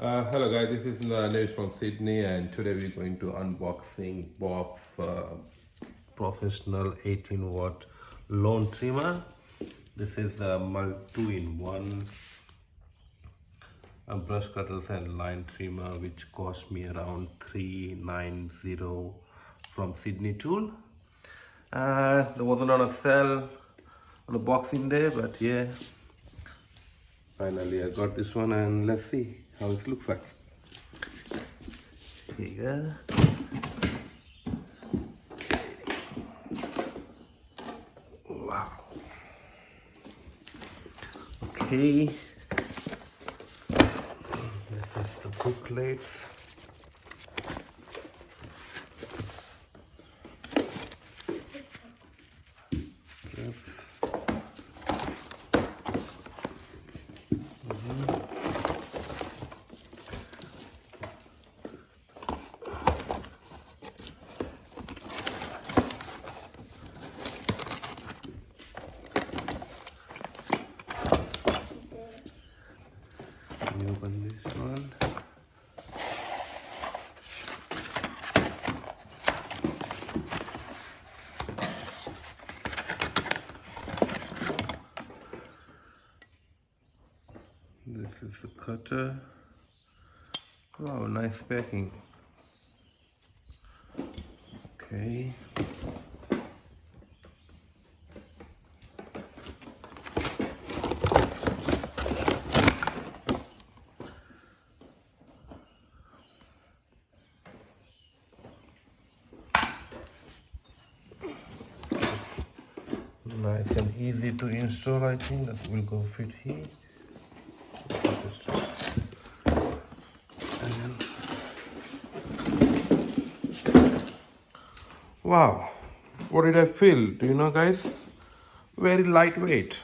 Hello guys, this is Nesh from Sydney, and today we're going to unboxing BOSCH professional 18-watt lawn trimmer. This is the 2-in-1 brush cutters and line trimmer, which cost me around $390 from Sydney Tool. There wasn't on a sale on a Boxing Day, but yeah, finally I got this one, and let's see how it looks like. Here you go. Wow. Okay. This is the booklet. Open this one. This is the cutter. Wow, nice packing. Okay. Nice and easy to install. I think that will go fit here. And wow, what did I feel? Do you know, guys? Very lightweight.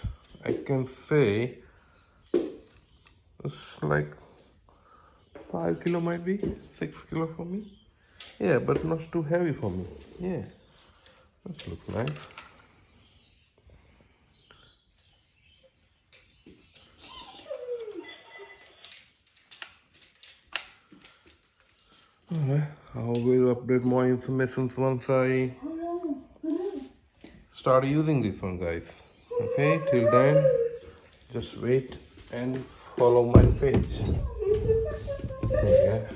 I can say it's like 5 kilo, might be 6 kilo for me. Yeah, but not too heavy for me. Yeah, that looks nice. Alright, I will update more information once I start using this one, guys. Okay, till then, just wait and follow my page. Okay.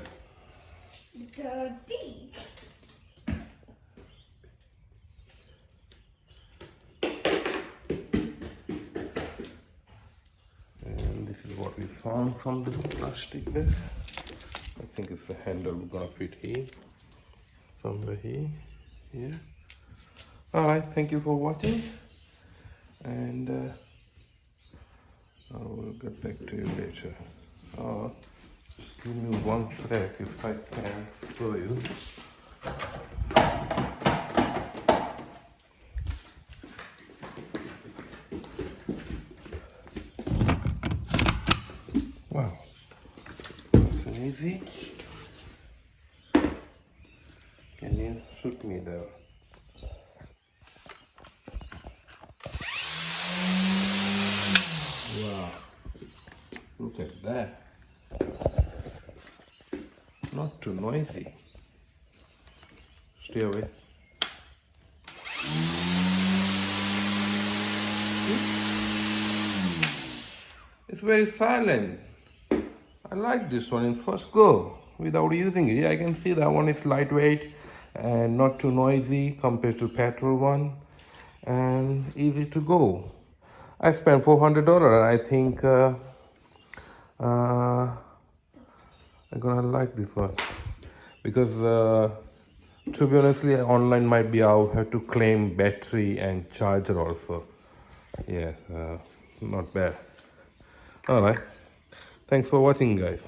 And this is what we found from this plastic there. I think it's the handle gonna fit here, somewhere here, yeah. Alright, thank you for watching, and I will get back to you later. Just give me one sec if I can show you. Wow. Easy. Can you shoot me there? Wow, look at that. Not too noisy. Stay away. It's very silent. I like this one in first go without using it. Yeah, I can see that one is lightweight and not too noisy compared to petrol one, and easy to go. I spent $400. I think I'm gonna like this one because to be honestly, online might be I'll have to claim battery and charger also. Yeah, not bad. All right. Thanks for watching, guys.